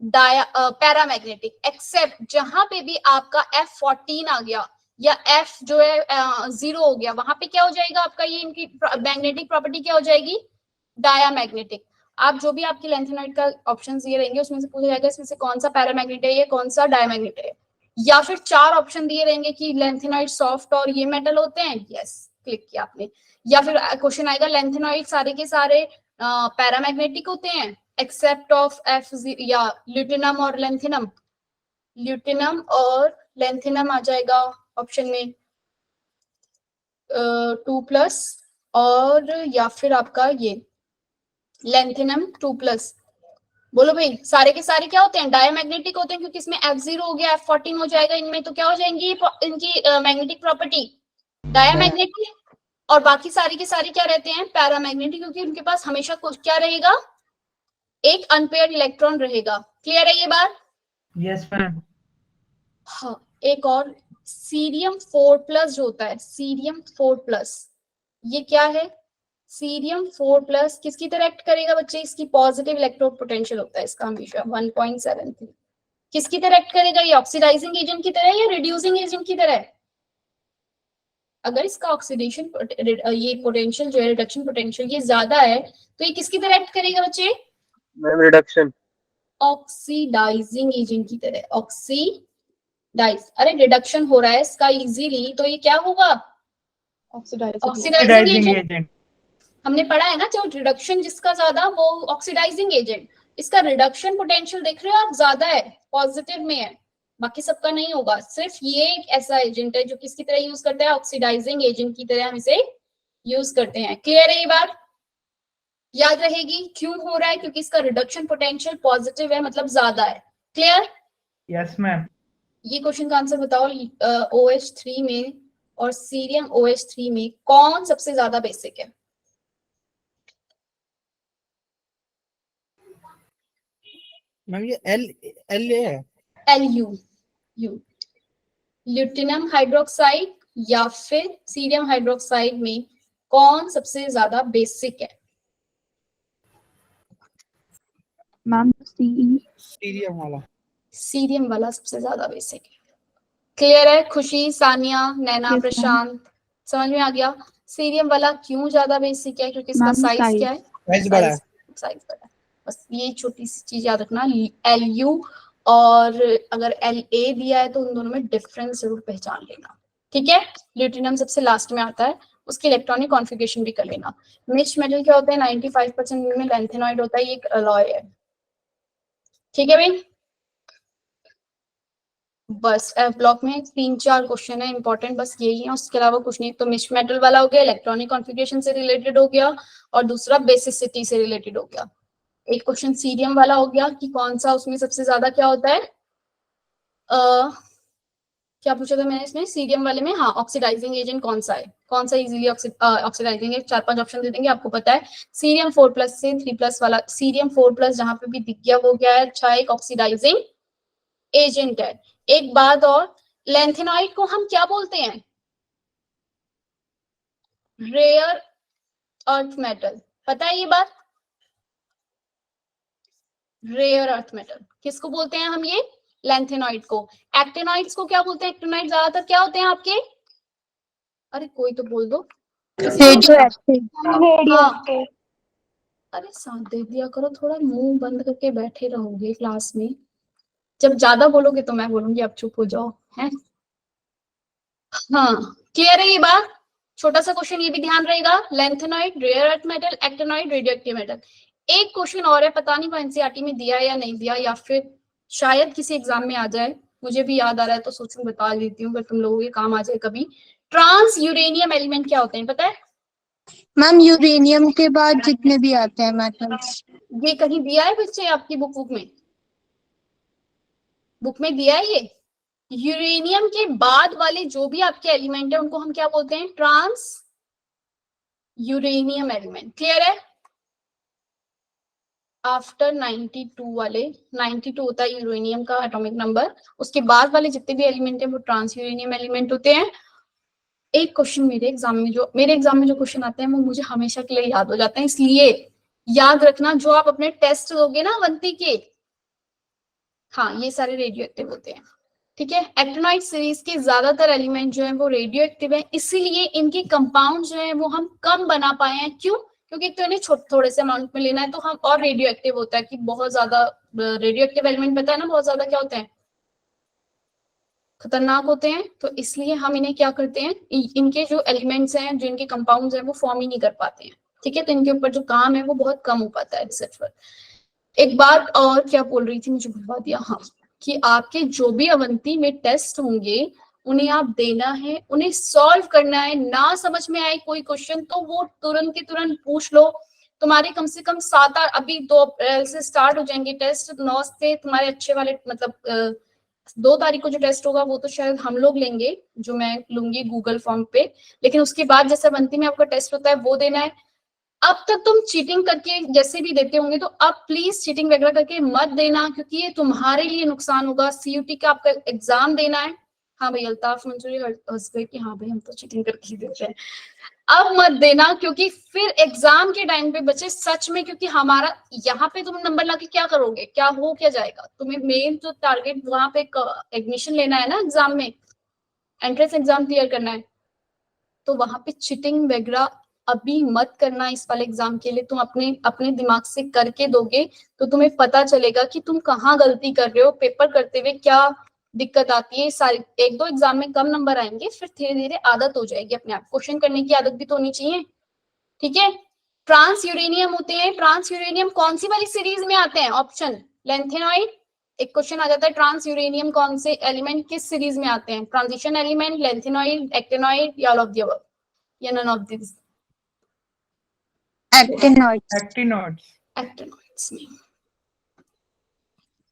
पैरामैग्नेटिक, एक्सेप्ट जहां पे भी आपका F14 आ गया या F जो है 0 हो गया, वहां पे क्या हो जाएगा आपका? ये इनकी मैग्नेटिक प्रॉपर्टी क्या हो जाएगी? डायामैग्नेटिक। आप जो भी आपकी लेंथेनॉइड का ऑप्शन दिए रहेंगे उसमें से पूछा जाएगा इसमें से कौन सा पैरामैग्नेट है, ये कौन सा डायामैग्नेट है। या फिर 4 ऑप्शन दिए रहेंगे कि लेंथेनॉइड सॉफ्ट और ये मेटल होते हैं, यस क्लिक किया आपने। या फिर क्वेश्चन आएगा लेंथेनॉइड सारे के सारे पैरामैग्नेटिक होते हैं एक्सेप्ट ऑफ F या ल्यूटिनम और लेंथेनम। ल्यूटिनम और लेंथेनम आ जाएगा ऑप्शन में 2+, और या फिर आपका ये लेंथेनम 2+। बोलो भाई, सारे के सारे क्या होते हैं? डायमैग्नेटिक होते हैं, क्योंकि इसमें F0 हो गया, F14 हो जाएगा, इनमें तो क्या हो जाएंगी इनकी मैग्नेटिक प्रॉपर्टी? डायमैग्नेटिक। और बाकी सारी के सारे क्या रहते हैं? पैरामैग्नेटिक, क्योंकि उनके पास हमेशा कुछ क्या रहेगा? एक अनपेयर्ड इलेक्ट्रॉन रहेगा। क्लियर है ये बात? Yes ma'am. हाँ, एक और सीरियम 4+ जो होता है, सीरियम 4+, ये क्या है? सीरियम 4+ किसकी तरह एक्ट करेगा बच्चे? इसकी पॉजिटिव इलेक्ट्रोड पोटेंशियल होता है इसका हमेशा 1.73। किसकी तरह एक्ट करेगा? ये ऑक्सीडाइजिंग एजेंट की तरह या रिड्यूसिंग एजेंट की तरह? अगर इसका ऑक्सीडेशन ये पोटेंशियल जो है, रिडक्शन पोटेंशियल ये ज्यादा है, तो ये किसकी तरह एक्ट करेगा बच्चे? Ma'am reduction. ऑक्सीडाइजिंग एजेंट की तरह। ऑक्सीडाइज, अरे रिडक्शन हो रहा है इसका इजीली, तो ये क्या होगा? Oxidizing agent. हमने पढ़ा है ना, जो रिडक्शन जिसका ज्यादा वो ऑक्सीडाइजिंग एजेंट। इसका रिडक्शन पोटेंशियल देख रहे हो आप, ज्यादा है, पॉजिटिव में है। बाकी सबका नहीं होगा। सिर्फ ये एक ऐसा एजेंट है जो किसकी तरह यूज करता है, ऑक्सीडाइजिंग एजेंट की तरह हम इसे यूज करते हैं। क्लियर है ये बात? याद रहेगी क्यों हो रहा है, क्योंकि इसका रिडक्शन पोटेंशियल पॉजिटिव है, मतलब ज्यादा है। क्लियर? Yes ma'am. ये क्वेश्चन का आंसर बताओ, OH3 में और सीरियम OH3 में कौन सबसे ज्यादा बेसिक है? मैम ये एल है, Lu, ल्यूटिनम हाइड्रोक्साइड या फिर सीरियम हाइड्रोक्साइड में कौन सबसे ज्यादा बेसिक है? मैम सीरियम वाला। सीरियम वाला सबसे ज्यादा बेसिक है। क्लियर है? खुशी, सानिया, नैना, Yes, प्रशांत, समझ में आ गया? सीरियम वाला क्यों ज्यादा बेसिक है? क्योंकि इसका Ma'am, साइज size. क्या है? साइज बड़ा है। साइज बड़ा है। बस ये छोटी सी चीज याद रखना, Lu और अगर La दिया है तो उन दोनों में डिफरेंस जरूर पहचान लेना। ठीक है? ल्यूटिनम सबसे लास्ट में आता है, उसकी इलेक्ट्रॉनिक कॉन्फ़िगरेशन भी कर लेना। मिक्स्ड मेटल क्या होता है? 95% में लैंथेनॉइड होता है, ये एक अलॉय है। ठीक है भाई? बस एफ ब्लॉक में 3-4 क्वेश्चन है इंपॉर्टेंट, बस यही है, उसके अलावा कुछ नहीं। तो मिक्स्ड मेटल वाला हो गया, इलेक्ट्रॉनिक कॉन्फ़िगरेशन से रिलेटेड हो गया, और दूसरा बेसिसिटी से रिलेटेड हो गया। एक क्वेश्चन सीरियम वाला हो गया कि कौन सा उसमें सबसे ज्यादा क्या होता है, क्या पूछा था मैंने इसमें सीरियम वाले में? हाँ, ऑक्सीडाइजिंग एजेंट कौन सा है, कौन सा इजीली ऑक्सीडाइजिंग है? 4-5 ऑप्शन दे देंगे, आपको पता है। सीरियम 4+ से 3+ वाला, सीरियम 4+ जहां पे भी दिख गया वो क्या है? अच्छा, एक ऑक्सीडाइजिंग एजेंट है। एक बात और, लैंथेनॉइड को हम क्या बोलते हैं? रेयर अर्थ मेटल, पता है ये बात? रेयर अर्थ मेटल किसको बोलते हैं हम? ये लैंथेनॉइड को। एक्टिनॉइड्स को क्या बोलते हैं? एक्टिनॉइड ज्यादातर क्या होते हैं आपके? अरे कोई तो बोल दो। रेडियोएक्टिव। हाँ, अरे साथ दे दिया करो, थोड़ा मुंह बंद करके बैठे रहोगे क्लास में, जब ज्यादा बोलोगे तो मैं बोलूंगी आप चुप हो जाओ, है? हाँ, क्लियर है ये बात? छोटा सा क्वेश्चन ये भी ध्यान रहेगा, lanthanoid, rare earth metal, actinoid, radioactive metal. एक क्वेश्चन और है, पता नहीं वो एनसीईआरटी में दिया है या नहीं दिया, या फिर शायद किसी एग्जाम में आ जाए, मुझे भी याद आ रहा है तो सोचूं बता देती हूँ, अगर तुम लोगों के काम आ जाए कभी। ट्रांस यूरेनियम एलिमेंट क्या होते हैं, पता है? मैम यूरेनियम के बाद जितने भी आते हैं मेटल्स। ये कहीं दिया है बच्चे आपकी बुक में? बुक में दिया है ये? यूरेनियम के बाद वाले जो भी आपके एलिमेंट है उनको हम क्या बोलते हैं? Transuranium element. क्लियर है? आफ्टर 92 वाले, 92 होता है यूरेनियम का एटॉमिक नंबर, उसके बाद वाले जितने भी एलिमेंट है वो ट्रांस यूरेनियम एलिमेंट होते हैं। एक क्वेश्चन मेरे एग्जाम में जो क्वेश्चन आते हैं वो मुझे हमेशा के लिए याद हो जाते हैं, इसलिए याद रखना, जो आप अपने टेस्ट दोगे ना अवंती के, हाँ ये सारे रेडियो एक्टिव होते हैं। ठीक है? एक्टिनॉइड सीरीज के ज्यादातर एलिमेंट जो है वो रेडियो एक्टिव है, इसीलिए इनके कंपाउंड जो है वो हम कम बना पाए हैं। क्यों? क्योंकि एक तो इन्हें थोड़े से अमाउंट में लेना है, तो हम, और रेडियो एक्टिव होता है कि बहुत ज्यादा रेडियो एक्टिव एलिमेंट पता है ना, बहुत ज्यादा क्या होते हैं? खतरनाक होते हैं। तो इसलिए हम इन्हें क्या करते हैं, इनके जो एलिमेंट्स हैं, जो इनके कंपाउंड्स हैं वो फॉर्म ही नहीं कर पाते हैं। ठीक है? तो इनके ऊपर जो काम है वो बहुत कम हो पाता है रिसर्च पर। एक बात और क्या बोल रही थी, मुझे भुलवा दिया, हाँ, कि आपके जो भी अवंती में टेस्ट होंगे उन्हें आप देना है, उन्हें सॉल्व करना है। ना समझ में आए कोई क्वेश्चन तो वो तुरंत के तुरंत पूछ लो। तुम्हारे कम से कम 7-8, अभी 2 अप्रैल से स्टार्ट हो जाएंगे टेस्ट, 9 से तुम्हारे अच्छे वाले, मतलब 2 तारीख को जो टेस्ट होगा वो तो शायद हम लोग लेंगे, जो मैं लूंगी गूगल फॉर्म पे, लेकिन उसके बाद जैसे अवंती में आपका टेस्ट होता है वो देना है। अब तक तुम चीटिंग करके जैसे भी देते होंगे, तो अब प्लीज चीटिंग वगैरह करके मत देना, क्योंकि ये तुम्हारे लिए नुकसान होगा। सीयूटी का आपका एग्जाम देना है। हाँ भाई, अल्ताफ मंसूरी हंस गए कि हाँ भाई हम तो चीटिंग करके ही देते हैं। अब मत देना, क्योंकि फिर एग्जाम के टाइम पे बच्चे सच में, क्योंकि हमारा यहाँ पे तुम नंबर लाके क्या करोगे, क्या हो क्या जाएगा? तुम्हें मेन जो टारगेट वहां पे एडमिशन लेना है ना, एग्जाम में एंट्रेंस एग्जाम क्लियर करना है, तो वहां पे चीटिंग वगैरह अभी मत करना। इस वाले एग्जाम के लिए तुम अपने दिमाग से करके दोगे तो तुम्हें पता चलेगा कि तुम कहाँ गलती कर रहे हो, पेपर करते हुए क्या दिक्कत आती है। सारी 1-2 एग्जाम में कम नंबर आएंगे, फिर धीरे धीरे आदत हो जाएगी अपने आप। क्वेश्चन करने की आदत भी तो होनी चाहिए। ठीक है? ट्रांस यूरेनियम होते हैं। ट्रांस यूरेनियम कौन सी वाली सीरीज में आते हैं? ऑप्शन, लैंथेनॉइड, एक क्वेश्चन आ जाता है ट्रांस यूरेनियम कौन से एलिमेंट किस सीरीज में आते हैं, ट्रांजिशन एलिमेंट, लैंथेनॉइड, एक्टिनॉइड या ऑल ऑफ द अबव या none of this? Actinoids. Actinoids. Actinoids में,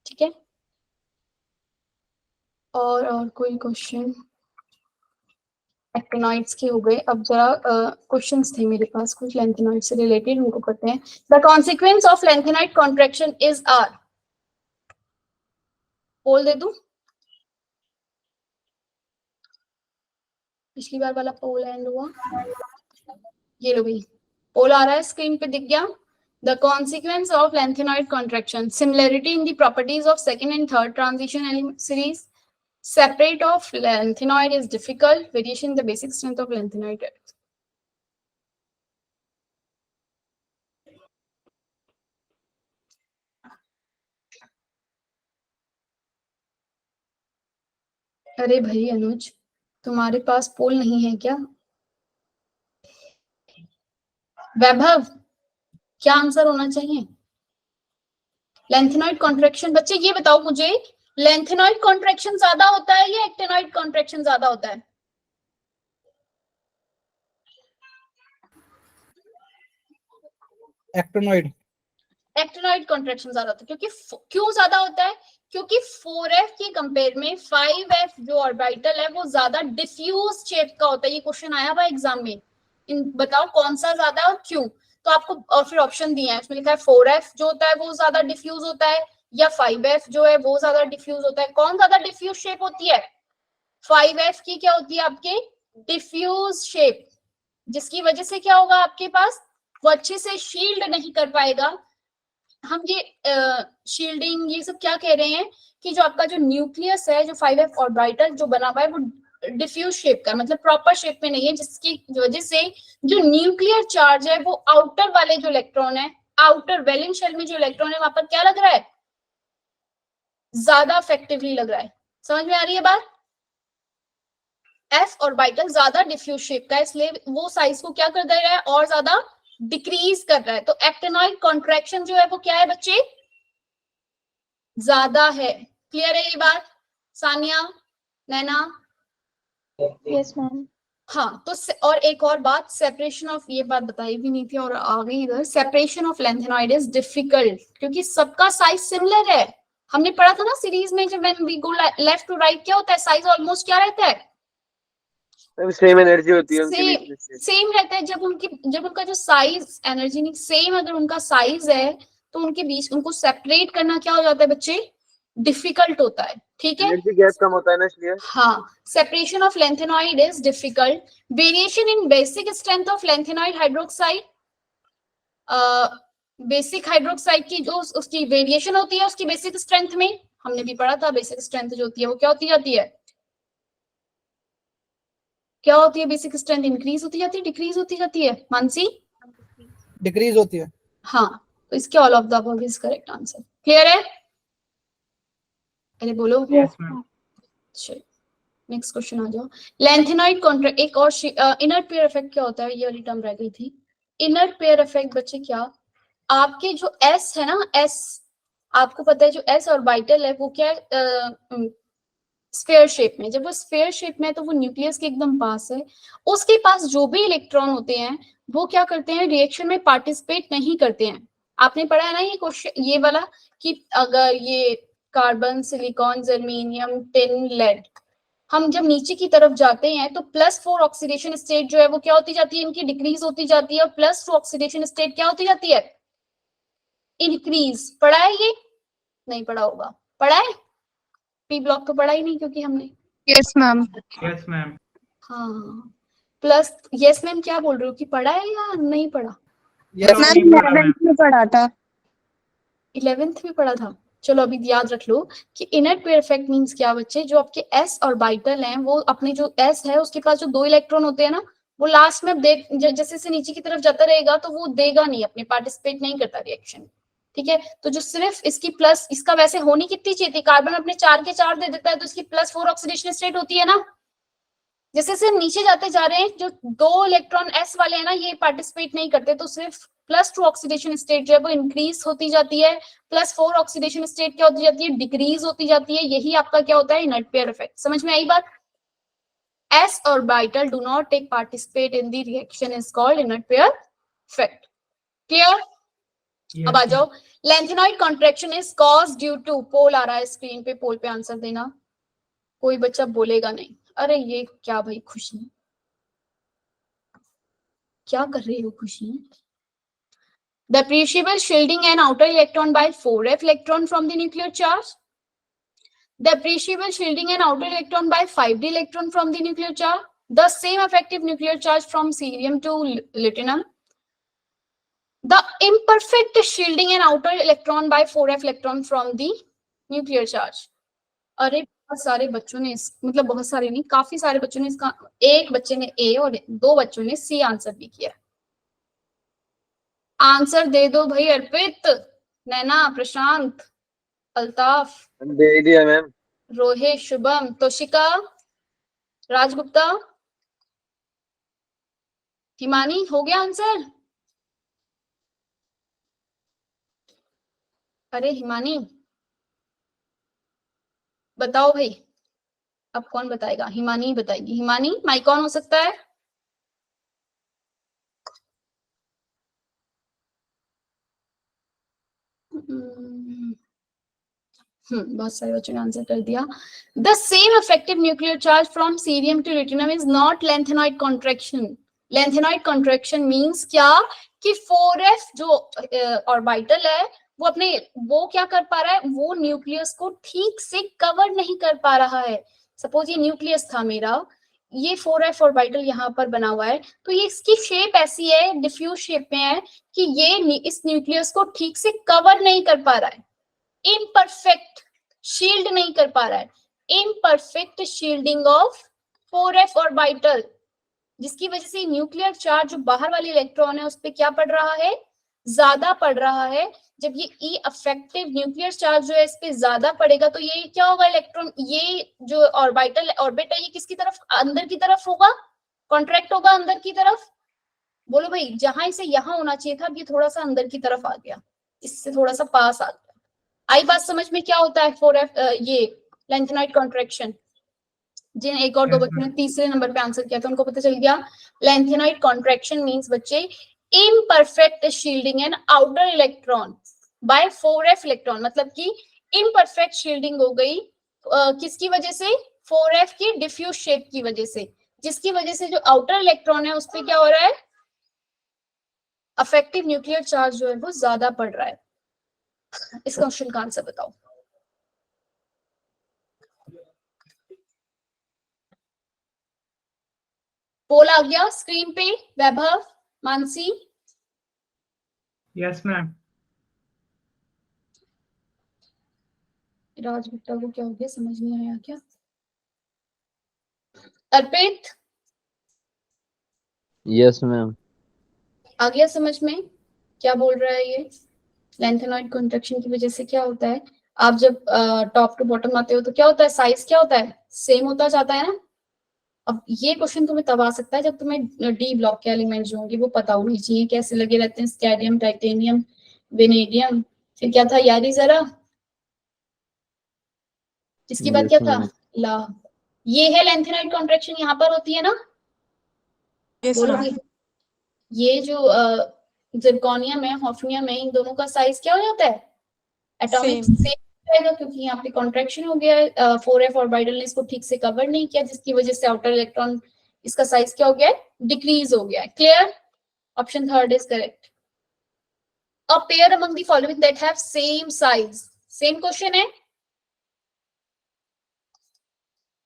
ठीक है। और कोई क्वेश्चन? एक्टिनॉइड्स के हो गए। अब जरा क्वेश्चंस थे मेरे पास कुछ लैंथेनॉइड से रिलेटेड, उनको करते हैं। The consequence of lanthanide contraction is are, poll दे दूं? पिछली बार वाला पोल एंड हुआ, ये लो भाई पोल आ रहा है स्क्रीन पे, दिख गया। The consequence of lanthanoid contraction, similarity in the properties of second and third transition series, separate of lanthanoid is difficult, variation in the basic strength of lanthanoid. अरे भाई अनुज, तुम्हारे पास पोल नहीं है क्या? वैभव, क्या आंसर होना चाहिए? लैंथेनॉइड कॉन्ट्रैक्शन, बच्चे ये बताओ मुझे, लैंथेनॉइड कॉन्ट्रैक्शन ज्यादा होता है या एक्टिनॉइड कॉन्ट्रैक्शन ज्यादा होता है? एक्टिनॉइड। एक्टिनॉइड कॉन्ट्रैक्शन ज्यादा होता है, क्योंकि क्यों ज्यादा होता है? क्योंकि 4f के कंपेयर में 5f जो ऑर्बिटल है वो ज्यादा डिफ्यूज शेप का होता है। ये क्वेश्चन आया हुआ एग्जाम में, बताओ कौन सा ज्यादा है और क्यों। तो आपको और फिर ऑप्शन दिया है, उसमें लिखा है 4f जो होता है वो ज्यादा डिफ्यूज होता है, या 5f जो है वो ज्यादा डिफ्यूज होता है। कौन ज्यादा डिफ्यूज शेप होती है? 5f की क्या होती है आपके? डिफ्यूज शेप, जिसकी वजह से क्या होगा आपके पास, वो अच्छे से शील्ड नहीं कर पाएगा। हम ये शील्डिंग ये सब क्या कह रहे हैं कि जो आपका जो न्यूक्लियस है, जो 5f ऑर्बिटल जो बना हुआ है वो डिफ्यूज शेप का, मतलब प्रॉपर शेप में नहीं है, जिसकी वजह से जो न्यूक्लियर चार्ज है वो आउटर वाले जो इलेक्ट्रॉन है, आउटर वैलेंस शेल में जो इलेक्ट्रॉन है वहां पर क्या लग रहा है? ज्यादा इफेक्टिवली लग रहा है। समझ में आ रही है बात? एफ ऑर्बिटल ज्यादा डिफ्यूज शेप का है, इसलिए वो साइज को क्या कर दे रहा है, और ज्यादा डिक्रीज कर रहा है। तो एक्टिनॉइड कॉन्ट्रैक्शन जो है वो क्या है बच्चे? ज्यादा है। क्लियर है ये बात? सानिया, नैना? Yes ma'am. हाँ, तो और एक और बात, सेपरेशन ऑफ, ये बात बताई भी नहीं थी और आ गई इधर, separation of lanthanoid is difficult, क्योंकि सबका साइज सिमिलर है। हमने पढ़ा था ना सीरीज में, जब when we go left to right क्या होता है, साइज ऑलमोस्ट क्या रहता है? सेम एनर्जी होती है उनके बीच में से। सेम रहता है। जब उनका जो साइज, एनर्जी नहीं सेम, अगर उनका साइज है तो उनके बीच उनको सेपरेट करना क्या हो जाता है बच्चे? डिफिकल्ट होता है। ठीक है, एनर्जी गैप कम होता है ना, इसलिए। हाँ, separation of lanthanoid is difficult. Variation in basic strength of lanthanoid hydroxide, basic hydroxide की जो उसकी वेरिएशन होती है उसकी बेसिक स्ट्रेंथ में, हमने भी पढ़ा था बेसिक स्ट्रेंथ जो होती है वो क्या होती जाती है? क्या होती है बेसिक स्ट्रेंथ? इंक्रीज होती जाती है, डिक्रीज होती जाती है? मानसी? डिक्रीज होती है। हाँ, तो इसके all of the above is correct answer. Clear है? अरे बोलो। Yes ma'am. चलो नेक्स्ट क्वेश्चन आ जाओ। लैंथेनॉइड कॉन्ट्रैक्ट, एक और इनर पेयर इफेक्ट क्या होता है, ये वाली टर्म रह गई थी। इनर पेयर इफेक्ट बच्चे क्या, आपके जो एस है ना, एस आपको पता है जो एस ऑर्बिटल है वो क्या है? स्फीयर शेप में। जब वो स्फीयर शेप में है तो वो न्यूक्लियस के एकदम पास है। उसके पास जो भी इलेक्ट्रॉन होते हैं वो क्या करते हैं? रिएक्शन में पार्टिसिपेट नहीं करते हैं। आपने पढ़ा है ना ये क्वेश्चन, ये वाला, कि अगर ये carbon, silicon, germanium, tin, lead, हम जब नीचे की तरफ जाते हैं तो +4 ऑक्सीडेशन स्टेट जो है वो क्या होती जाती है? इनकी डिक्रीज होती जाती है। और +2 ऑक्सीडेशन स्टेट क्या होती जाती है? इंक्रीज। पढ़ा है ये? नहीं पढ़ा होगा। पढ़ा है? पी ब्लॉक तो पढ़ा ही नहीं क्योंकि हमने। Yes ma'am. Yes ma'am. हाँ, प्लस यस मैम क्या बोल रहे हो कि पढ़ा है या नहीं पढ़ा? यस मैम 11th में पढ़ा था। 11th में पढ़ा था। चलो अभी याद रख लो कि इनर पेयर इफेक्ट मींस क्या बच्चे, जो आपके एस ऑर्बिटल हैं वो अपने जो एस है उसके पास जो 2 इलेक्ट्रॉन होते हैं ना, वो लास्ट में जैसे से नीचे की तरफ जाता रहेगा तो वो देगा नहीं, अपने पार्टिसिपेट नहीं करता रिएक्शन। ठीक है, तो जो सिर्फ इसकी प्लस, इसका वैसे होनी कितनी चाहिए थी, कार्बन अपने 4 के 4 दे देता है तो इसकी +4 ऑक्सीडेशन स्टेट होती है ना। जैसे से नीचे जाते जा रहे हैं जो 2 इलेक्ट्रॉन एस वाले हैं ना, ये पार्टिसिपेट नहीं करते, तो सिर्फ +2 ऑक्सीडेशन स्टेट जो है वो इंक्रीज होती जाती है, +4 ऑक्सीडेशन स्टेट क्या होती जाती है, डिक्रीज होती जाती है। यही आपका क्या होता है, इनर्ट पेयर इफेक्ट। समझ में आई बात? S orbital do not take participate in the reaction is called inert pair effect. Clear? Yes, अब आ जाओ, lengthenoid contraction is caused due to, पोल आ रहा है स्क्रीन पे, पोल पे आंसर देना, कोई बच्चा बोलेगा नहीं। अरे ये क्या भाई खुशी, क्या कर रही हो खुशी? The appreciable shielding an outer electron by 4f electron from the nuclear charge. The appreciable shielding an outer electron by 5d electron from the nuclear charge. The same effective nuclear charge from cerium to lutetium. The imperfect shielding an outer electron by 4f electron from the nuclear charge. अरे बहुत सारे बच्चों ने मतलब बहुत सारे नहीं, काफी सारे बच्चों ने इसका, एक बच्चे ने ए और 2 बच्चों ने सी आंसर भी किया। आंसर दे दो भाई। अर्पित, नैना, प्रशांत, अल्ताफ, दे दिया मैम। रोहित, शुभम, तोशिका, राजगुप्ता, हिमानी, हो गया आंसर? अरे हिमानी बताओ भाई, अब कौन बताएगा? हिमानी बताएगी। हिमानी, माइक ऑन हो सकता है? बहुत सारे बच्चों ने आंसर कर दिया। The same effective nuclear charge from cerium to lutetium is not lanthanoid contraction. Lanthanoid contraction means क्या कि 4f जो ऑर्बिटल है वो अपने, वो क्या कर पा रहा है, वो न्यूक्लियस को ठीक से कवर नहीं कर पा रहा है। सपोज ये न्यूक्लियस था मेरा, ये 4f ऑर्बिटल यहाँ पर बना हुआ है, तो ये इसकी शेप ऐसी है, डिफ्यूज शेप में है कि ये इस न्यूक्लियस को ठीक से कवर नहीं कर पा रहा है, इम्परफेक्ट शील्ड नहीं कर पा रहा है, imperfect shielding of 4f orbital, जिसकी वजह से न्यूक्लियर चार्ज जो बाहर वाले इलेक्ट्रॉन है उस पर क्या पड़ रहा है, ज्यादा पड़ रहा है। जब ये ई अफेक्टिव न्यूक्लियर चार्ज जो है इस पे ज्यादा पड़ेगा तो ये क्या होगा, इलेक्ट्रॉन, ये जो ऑर्बिटल ऑर्बिट है ये किसकी तरफ, अंदर की तरफ होगा, कॉन्ट्रैक्ट होगा अंदर की तरफ। बोलो भाई, जहां इसे यहां होना चाहिए था, अब ये थोड़ा सा अंदर की तरफ आ गया, इससे थोड़ा सा पास आ गया। आई बात समझ में? क्या होता है 4f ये लेंथेनॉइड कॉन्ट्रैक्शन? जिन एक और 2 बच्चों ने तीसरे नंबर पे आंसर किया था उनको पता चल गया। लेंथेनॉइड कॉन्ट्रैक्शन मींस बच्चे imperfect shielding and outer electron by 4f electron, मतलब कि इम्परफेक्ट शील्डिंग हो गई किसकी वजह से, 4f की डिफ्यूज शेप की वजह से, जिसकी वजह से जो आउटर इलेक्ट्रॉन है उस पर क्या हो रहा है, अफेक्टिव न्यूक्लियर चार्ज जो है वो ज्यादा पड़ रहा है। इस क्वेश्चन का आंसर बताओ। पोल आ गया स्क्रीन पे, वैभव, मानसी, यस मैम। राजगुप्ता को क्या हो गया, समझ नहीं आया क्या? अर्पित, यस मैम। आ गया समझ में क्या बोल रहा है ये? लेंथेनॉइड कॉन्ट्रैक्शन की वजह से क्या होता है, आप जब टॉप टू बॉटम आते हो तो क्या होता है, साइज क्या होता है, सेम होता जाता है ना। अब ये क्वेश्चन तुम्हें तब आ सकता है जब तुम्हें डी ब्लॉक के एलिमेंट जो होंगे वो पता होने चाहिए, कैसे लगे रहते हैं, स्कैडियम, टाइटेनियम, वेनेडियम, फिर क्या था याद ही जरा, जिसके बाद क्या था, ला। ये है लेंथेनॉइड कॉन्ट्रैक्शन, यहाँ पर होती है ना। बोलो भाई, ये जो जिरकोनियम है, हॉफनियम है, इन दोनों का साइज क्या हो जाता है, एटॉमिक सेम रहेगा, क्योंकि यहाँ पे कॉन्ट्रैक्शन हो गया है, 4f ऑर्बिटल ने इसको ठीक से कवर नहीं किया, जिसकी वजह से आउटर इलेक्ट्रॉन, इसका साइज क्या हो गया है, डिक्रीज हो गया है। Clear? Option 3 is correct. A pair among the following that have same size, same question है,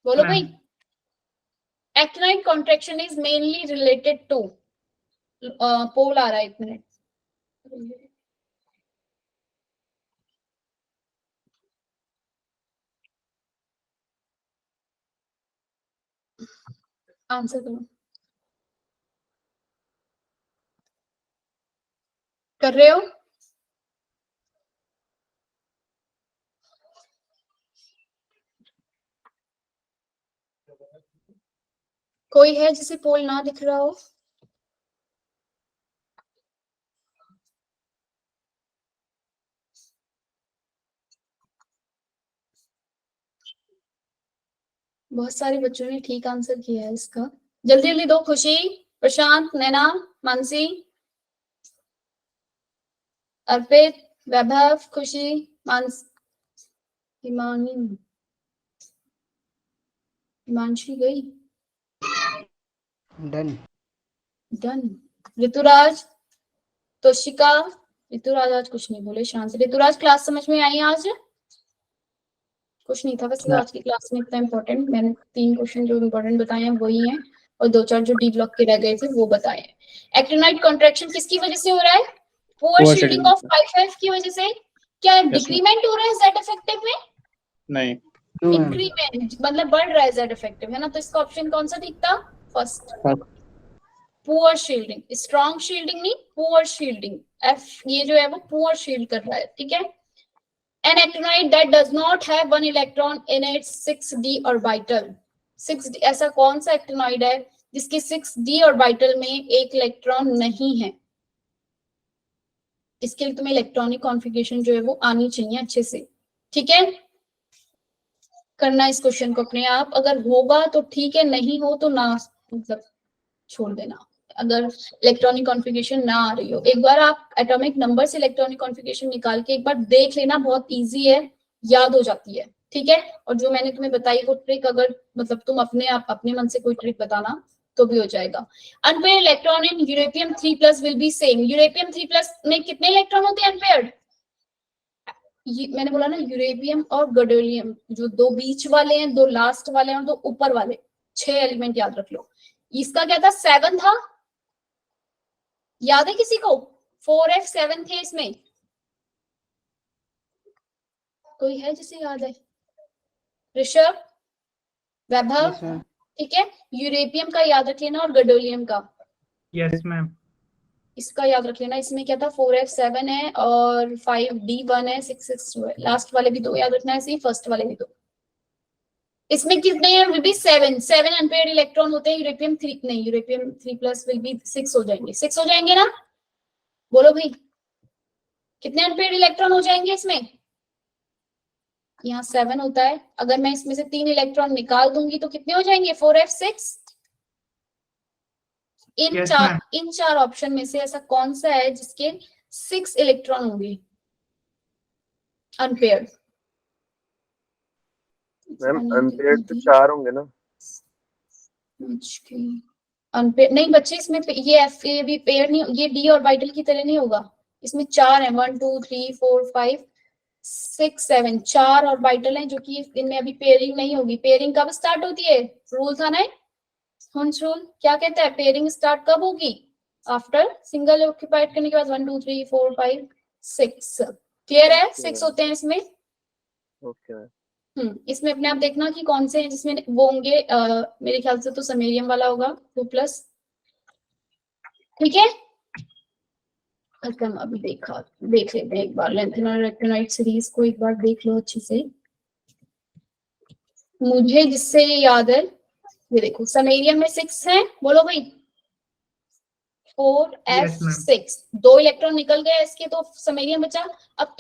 बोलो भाई। Actinide contraction is mainly related to, poll आ रहा है, 1 मिनट, आंसर करो, कर रहे हो? कोई है जिसे पोल ना दिख रहा हो? बहुत सारे बच्चों ने ठीक आंसर किया है इसका। जल्दी जल्दी दो। खुशी, प्रशांत, नैना, मानसी, अर्पित, वैभव, खुशी, हिमांशी गई। डन। डन। ऋतुराज, तोशिका, ऋतुराज आज कुछ नहीं बोले, शांत। ऋतुराज क्लास समझ में आई आज? कुछ नहीं था वैसे आज की क्लास में इतना इम्पोर्टेंट। मैंने 3 क्वेश्चन जो इम्पोर्टेंट बताए हैं वही हैं, और 2-4 जो डी ब्लॉक के रह गए थे वो बताए हैं। एक्टिनाइड कॉन्ट्रैक्शन किसकी वजह से हो रहा है? पुअर शील्डिंग ऑफ 5F की वजह से। क्या डिक्रीमेंट हो रहा है Z इफेक्टिव में? नहीं, इंक्रीमेंट, मतलब बढ़ रहा है Z इफेक्टिव, है ना? तो इसका ऑप्शन कौन सा ठीक था? First, poor shielding. Strong shielding नहीं, पुअर शील्डिंग। F ये जो है वो पुअर शील्ड कर रहा है, ठीक है। An actinide that does not have 1 electron in its 6d orbital. 6d ऐसा कौन सा एक्टिनॉइड है जिसके 6d ऑर्बिटल में एक इलेक्ट्रॉन नहीं है? इसके लिए तुम्हें इलेक्ट्रॉनिक कॉन्फ़िगरेशन जो है वो आनी चाहिए अच्छे से, ठीक है। करना इस क्वेश्चन को अपने आप, अगर होगा तो ठीक है, नहीं हो तो ना, मतलब छोड़ देना। अगर इलेक्ट्रॉनिक कॉन्फ़िगरेशन ना आ रही हो, एक बार आप एटॉमिक नंबर से इलेक्ट्रॉनिक कॉन्फ़िगरेशन निकाल के एक बार देख लेना, बहुत इजी है, याद हो जाती है, ठीक है। और जो मैंने तुम्हें बताई वो ट्रिक, अगर मतलब तुम अपने आप अपने मन से कोई ट्रिक बताना तो भी हो जाएगा। Unpaired electron in europium 3+ will be same. Europium 3+ में कितने इलेक्ट्रॉन होते हैं अनपेयर्ड? मैंने बोला ना, यूरेपियम और गैडोलियम, जो 2 बीच वाले हैं, 2 लास्ट वाले हैं और 2 ऊपर वाले, 6 एलिमेंट याद रख लो। इसका क्या था? 7 था, याद है किसी को? 4F7 थे इसमें, कोई है जिसे याद है? ऋषभ, वैभव, ठीक है। यूरेपियम का याद रख लेना और गैडोलियम का, यस मैम। इसका याद रख लेना। इसमें क्या था? 4F7 है और 5D1 है, 6S2 है। लास्ट वाले भी 2 याद रखना है, फर्स्ट वाले भी 2। इसमें कितने हैं? विल बी 7 अनपेयर्ड इलेक्ट्रॉन होते हैं। यूरेपियम 3 नहीं, यूरेपियम 3+ विल बी 6 हो जाएंगे। 6 हो जाएंगे ना? बोलो भाई, कितने अनपेयर्ड इलेक्ट्रॉन हो जाएंगे इसमें? यहाँ 7 होता है, अगर मैं इसमें से 3 इलेक्ट्रॉन निकाल दूंगी तो कितने हो जाएंगे? 4F6। इन चार ऑप्शन में से ऐसा कौन सा है जिसके 6 इलेक्ट्रॉन होंगे अनपेयर्ड? मैम अनपेयर्ड तो 4 होंगे ना? अनपेयर्ड नहीं बच्चे, इसमें ये F ये भी पेयर नहीं, ये D ऑर्बिटल की तरह नहीं होगा। इसमें 4 है, 1 2 3 4 5 6 7, 4 ऑर्बिटल हैं, जो कि इनमें अभी पेयरिंग नहीं होगी। पेयरिंग कब स्टार्ट होती है? रूल था ना, हुंस रूल, क्या कहता है? पेयरिंग स्टार्ट कब होगी? आफ्टर सिंगल ऑक्यूपाइड करने के बाद 1 2 3 4 5 6। क्लियर है? 6 होते हैं इसमें। ओके। इसमें अपने आप देखना कि कौन से हैं जिसमें वो होंगे। मेरे ख्याल से तो समैरियम वाला होगा 2+, ठीक है। अभी देख लेते हैं एक बार लैंथेनॉइड एक्टिनाइड सीरीज को, एक बार देख लो अच्छे से। मुझे जिससे याद है, ये देखो, समैरियम में 6 है, बोलो भाई। 4F6, 2 इलेक्ट्रॉन निकल गए इसके, तो समैरियम बचा। अब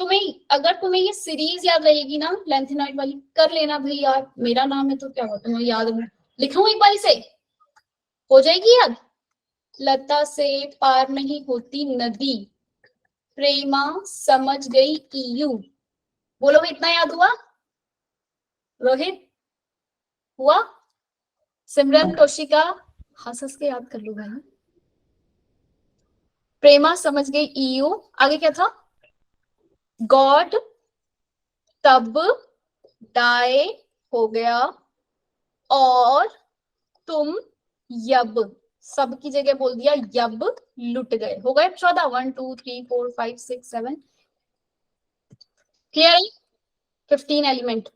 अगर तुम्हें ये सीरीज याद रहेगी ना लैंथेनॉइड वाली, कर लेना भाई यार, मेरा नाम है तो क्या हुआ, तुम्हें याद लिखूं एक बार से हो जाएगी याद। लता से पार नहीं होती नदी, प्रेमा समझ गई EU। बोलो भाई, इतना याद हुआ? रोहित हुआ? सिमरन, कौशिका, हंस के याद कर लो भाई। प्रेमा समझ गई EU। आगे क्या था? गॉड तब डाई हो गया और तुम यब, सब की जगह बोल दिया यब लुट गए। हो गए 14, 1 2 3 4 5 6 7। क्लियर है? 15 एलिमेंट।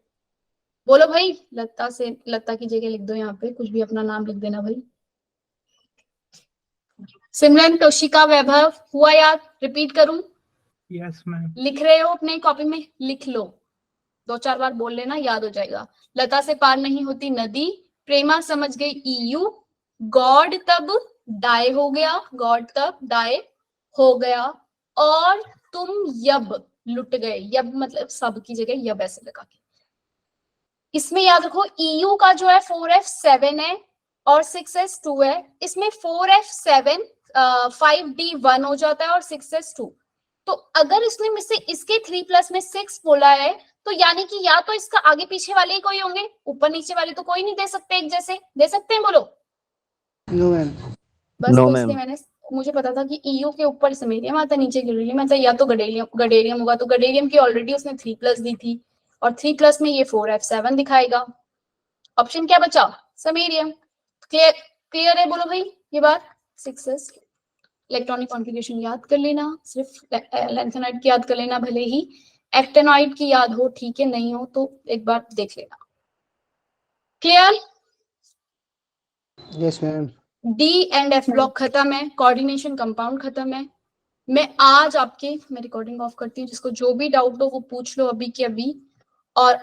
बोलो भाई, लता की जगह लिख दो, यहाँ पे कुछ भी अपना नाम लिख देना भाई। सिमरन, कौशिका, वैभव, हुआ याद? रिपीट करूं? Yes ma'am. लिख रहे हो अपने कॉपी में? लिख लो, 2-4 बार बोल लेना, याद हो जाएगा। लता से पार नहीं होती नदी, प्रेमा समझ गई EU, गॉड तब डाई हो गया, गॉड तब डाई हो गया, और तुम यब लुट गए। यब मतलब सब की जगह यब ऐसे लगा के। इसमें याद रखो EU का जो है 4F7 है और 6S2 है। इसमें 4F7 5D1 हो जाता है और 6S2। तो अगर इसने में से इसके 3+ में 6 बोला है तो यानी कि या तो इसका आगे पीछे वाले ही कोई होंगे, ऊपर नीचे वाले तो कोई नहीं दे सकते एक जैसे। दे सकते हैं? बोलो। No ma'am. बस तो इसलिए मैंने, मुझे पता था कि EU के ऊपर समेरियम आता, नीचे गिरेलियम आता, या तो गडेरियम होगा। तो गडेरियम की ऑलरेडी उसने 3+ दी थी और 3+ में ये 4F7 दिखाएगा। ऑप्शन क्या बचा? समेरियम। क्लियर है? बोलो भाई ये बात। 6S इलेक्ट्रॉनिक कॉन्फ़िगरेशन याद कर लेना, सिर्फ लैंथेनाइड की याद कर लेना, भले ही एक्टेनॉइड की याद हो, ठीक है, नहीं हो तो एक बार देख लेना। Clear? Yes ma'am. D and F block खत्म है, कोऑर्डिनेशन कंपाउंड खत्म है। मैं आज आपके, मैं रिकॉर्डिंग ऑफ करती हूँ, जिसको जो भी डाउट हो वो पूछ लो अभी के अभी। और